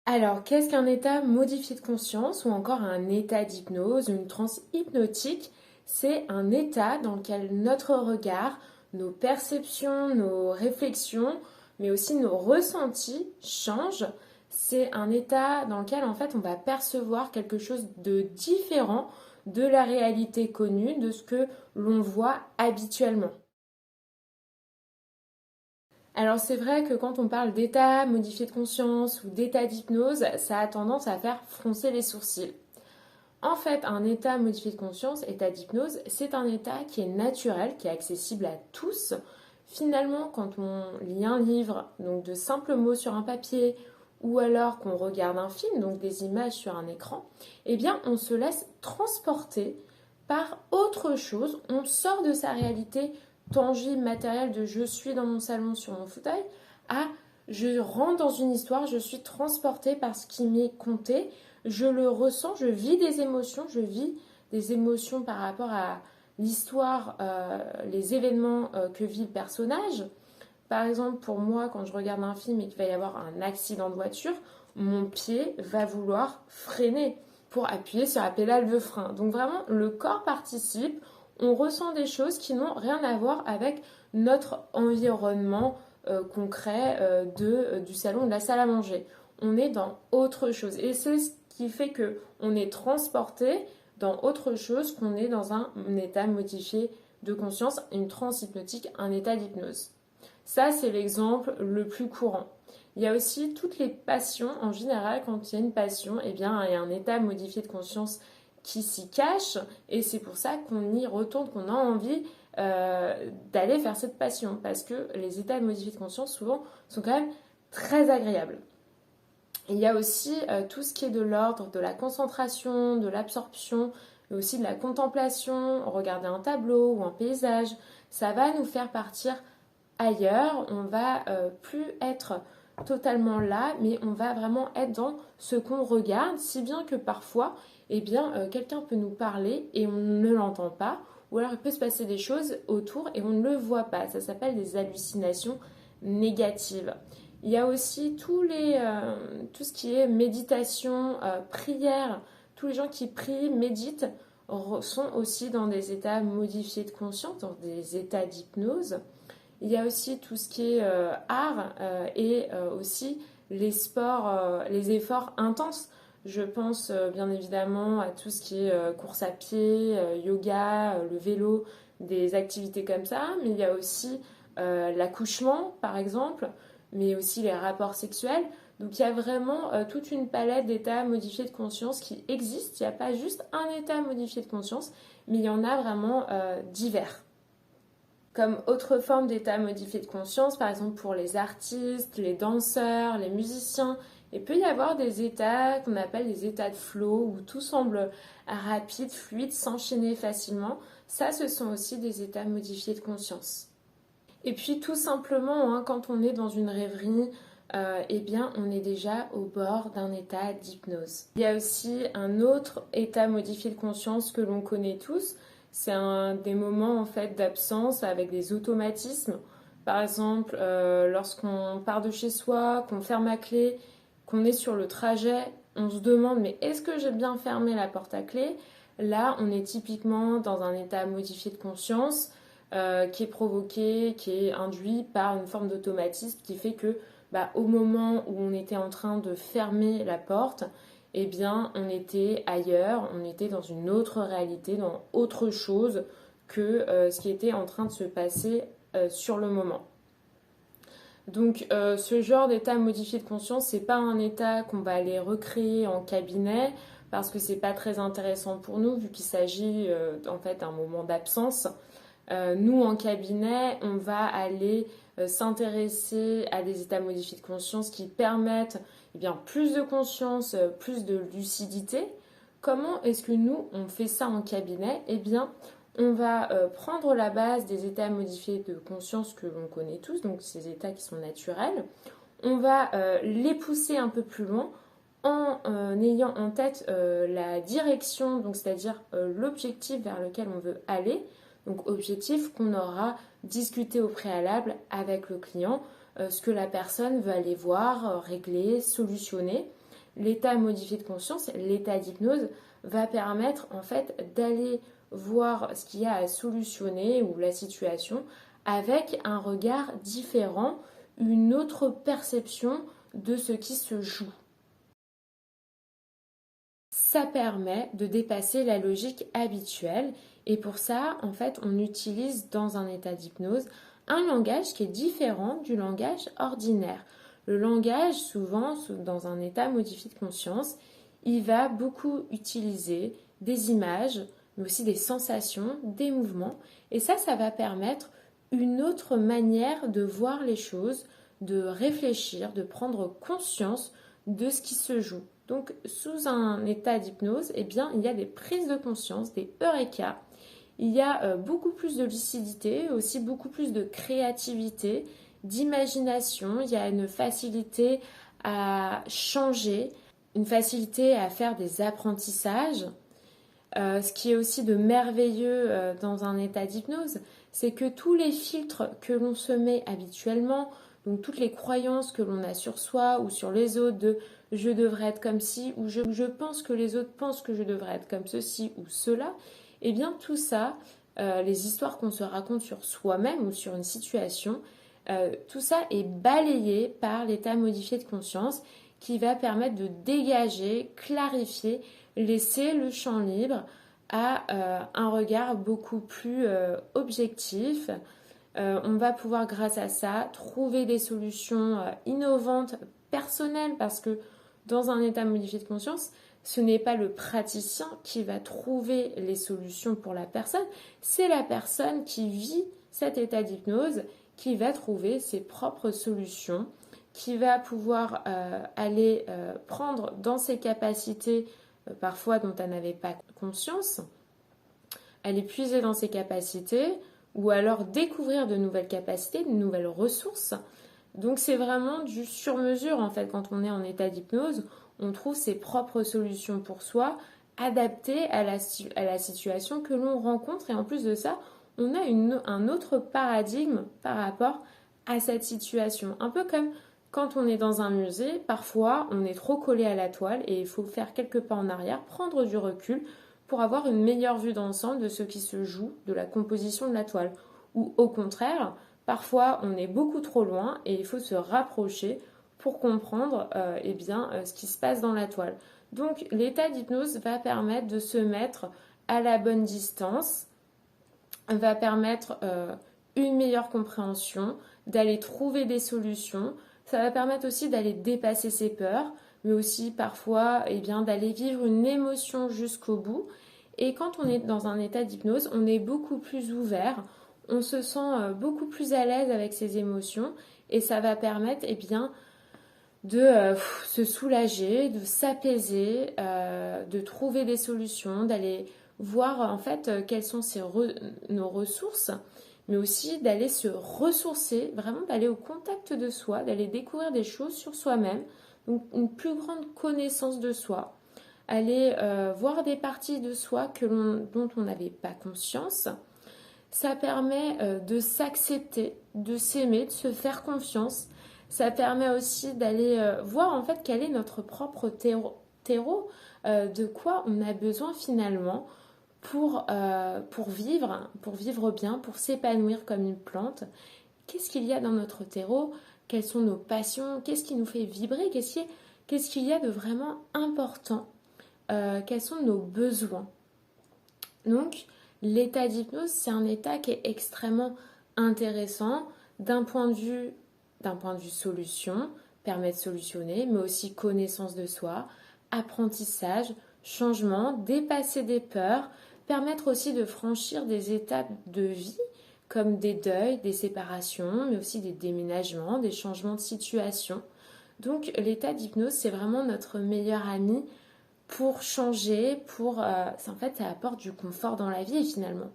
Alors, qu'est-ce qu'un état modifié de conscience ou encore un état d'hypnose, une transe hypnotique? C'est un état dans lequel notre regard, nos perceptions, nos réflexions, mais aussi nos ressentis changent. C'est un état dans lequel en fait on va percevoir quelque chose de différent de la réalité connue, de ce que l'on voit habituellement. Alors c'est vrai que quand on parle d'état modifié de conscience ou d'état d'hypnose, ça a tendance à faire froncer les sourcils. En fait, un état modifié de conscience, état d'hypnose, c'est un état qui est naturel, qui est accessible à tous. Finalement, quand on lit un livre, donc de simples mots sur un papier, ou alors qu'on regarde un film, donc des images sur un écran, eh bien on se laisse transporter par autre chose, on sort de sa réalité tangible, matérielle de je suis dans mon salon sur mon fauteuil à je rentre dans une histoire, je suis transportée par ce qui m'est conté, je le ressens, je vis des émotions par rapport à l'histoire, les événements que vit le personnage. Par exemple, pour moi, quand je regarde un film et qu'il va y avoir un accident de voiture, mon pied va vouloir freiner pour appuyer sur la pédale de frein. Donc vraiment, le corps participe, on ressent des choses qui n'ont rien à voir avec notre environnement concret du salon, de la salle à manger. On est dans autre chose. Et c'est ce qui fait que on est transporté dans autre chose, qu'on est dans un état modifié de conscience, une transe hypnotique, un état d'hypnose. Ça, c'est l'exemple le plus courant. Il y a aussi toutes les passions. En général, quand il y a une passion, eh bien, il y a un état modifié de conscience qui s'y cache. Et c'est pour ça qu'on y retourne, qu'on a envie d'aller faire cette passion. Parce que les états modifiés de conscience, souvent, sont quand même très agréables. Il y a aussi tout ce qui est de l'ordre de la concentration, de l'absorption, mais aussi de la contemplation. Regarder un tableau ou un paysage, ça va nous faire partir ailleurs, on va plus être totalement là, mais on va vraiment être dans ce qu'on regarde, si bien que parfois, eh bien, quelqu'un peut nous parler et on ne l'entend pas, ou alors il peut se passer des choses autour et on ne le voit pas. Ça s'appelle des hallucinations négatives. Il y a aussi tout ce qui est méditation, prière. Tous les gens qui prient, méditent, sont aussi dans des états modifiés de conscience, dans des états d'hypnose. Il y a aussi tout ce qui est art et aussi les sports, les efforts intenses. Je pense bien évidemment à tout ce qui est course à pied, yoga, le vélo, des activités comme ça. Mais il y a aussi l'accouchement, par exemple, mais aussi les rapports sexuels. Donc il y a vraiment toute une palette d'états modifiés de conscience qui existent. Il n'y a pas juste un état modifié de conscience, mais il y en a vraiment divers. Comme autre forme d'état modifié de conscience, par exemple pour les artistes, les danseurs, les musiciens, il peut y avoir des états qu'on appelle des états de flow où tout semble rapide, fluide, s'enchaîner facilement. Ça, ce sont aussi des états modifiés de conscience. Et puis tout simplement, hein, quand on est dans une rêverie, eh bien, on est déjà au bord d'un état d'hypnose. Il y a aussi un autre état modifié de conscience que l'on connaît tous. C'est des moments en fait d'absence avec des automatismes. Par exemple, lorsqu'on part de chez soi, qu'on ferme à clé, qu'on est sur le trajet, on se demande mais est-ce que j'ai bien fermé la porte à clé? Là, on est typiquement dans un état modifié de conscience qui est provoqué, qui est induit par une forme d'automatisme qui fait que au moment où on était en train de fermer la porte, eh bien on était ailleurs, on était dans une autre réalité, dans autre chose que ce qui était en train de se passer sur le moment. Donc ce genre d'état modifié de conscience, c'est pas un état qu'on va aller recréer en cabinet parce que c'est pas très intéressant pour nous vu qu'il s'agit en fait d'un moment d'absence. Nous, en cabinet, on va aller s'intéresser à des états modifiés de conscience qui permettent eh bien, plus de conscience, plus de lucidité. Comment est-ce que nous, on fait ça en cabinet? Eh bien, on va prendre la base des états modifiés de conscience que l'on connaît tous, donc ces états qui sont naturels. On va les pousser un peu plus loin en ayant en tête la direction, donc c'est-à-dire l'objectif vers lequel on veut aller. Donc objectif qu'on aura discuté au préalable avec le client, ce que la personne veut aller voir, régler, solutionner. l'état modifié de conscience, l'état d'hypnose, va permettre en fait d'aller voir ce qu'il y a à solutionner ou la situation avec un regard différent, une autre perception de ce qui se joue. Ça permet de dépasser la logique habituelle et pour ça, en fait, on utilise dans un état d'hypnose un langage qui est différent du langage ordinaire. Le langage, souvent, dans un état modifié de conscience, il va beaucoup utiliser des images, mais aussi des sensations, des mouvements. Et ça va permettre une autre manière de voir les choses, de réfléchir, de prendre conscience de ce qui se joue. Donc, sous un état d'hypnose, eh bien, il y a des prises de conscience, des eureka. Il y a beaucoup plus de lucidité, aussi beaucoup plus de créativité, d'imagination. Il y a une facilité à changer, une facilité à faire des apprentissages. Ce qui est aussi de merveilleux dans un état d'hypnose, c'est que tous les filtres que l'on se met habituellement, donc toutes les croyances que l'on a sur soi ou sur les autres de je devrais être comme ci ou je pense que les autres pensent que je devrais être comme ceci ou cela, eh bien tout ça, les histoires qu'on se raconte sur soi-même ou sur une situation, tout ça est balayé par l'état modifié de conscience qui va permettre de dégager, clarifier, laisser le champ libre à un regard beaucoup plus objectif. On va pouvoir grâce à ça trouver des solutions innovantes, personnelles, parce que dans un état modifié de conscience, ce n'est pas le praticien qui va trouver les solutions pour la personne, c'est la personne qui vit cet état d'hypnose qui va trouver ses propres solutions, qui va pouvoir aller prendre dans ses capacités, parfois dont elle n'avait pas conscience, aller puiser dans ses capacités, ou alors découvrir de nouvelles capacités, de nouvelles ressources. Donc c'est vraiment du sur-mesure en fait. Quand on est en état d'hypnose, on trouve ses propres solutions pour soi, adaptées à la situation que l'on rencontre. Et en plus de ça, on a un autre paradigme par rapport à cette situation. Un peu comme quand on est dans un musée, parfois on est trop collé à la toile et il faut faire quelques pas en arrière, prendre du recul pour avoir une meilleure vue d'ensemble de ce qui se joue, de la composition de la toile. Ou au contraire, parfois on est beaucoup trop loin et il faut se rapprocher pour comprendre ce qui se passe dans la toile. Donc l'état d'hypnose va permettre de se mettre à la bonne distance, va permettre une meilleure compréhension, d'aller trouver des solutions. Ça va permettre aussi d'aller dépasser ses peurs, mais aussi parfois d'aller vivre une émotion jusqu'au bout. Et quand on est dans un état d'hypnose, on est beaucoup plus ouvert, on se sent beaucoup plus à l'aise avec ses émotions et ça va permettre de se soulager, de s'apaiser, de trouver des solutions, d'aller voir en fait quelles sont nos ressources, mais aussi d'aller se ressourcer, vraiment d'aller au contact de soi, d'aller découvrir des choses sur soi-même, donc une plus grande connaissance de soi, aller voir des parties de soi dont on n'avait pas conscience. Ça permet de s'accepter, de s'aimer, de se faire confiance. Ça permet aussi d'aller voir en fait quel est notre propre terreau, de quoi on a besoin finalement pour vivre bien, pour s'épanouir comme une plante. Qu'est-ce qu'il y a dans notre terreau? Quelles sont nos passions? Qu'est-ce qui nous fait vibrer? Qu'est-ce qu'il y a de vraiment important? Quels sont nos besoins? Donc, l'état d'hypnose, c'est un état qui est extrêmement intéressant d'un point de vue solution, permet de solutionner, mais aussi connaissance de soi, apprentissage, changement, dépasser des peurs, permettre aussi de franchir des étapes de vie comme des deuils, des séparations, mais aussi des déménagements, des changements de situation. Donc l'état d'hypnose, c'est vraiment notre meilleur ami pour changer, ça apporte du confort dans la vie finalement.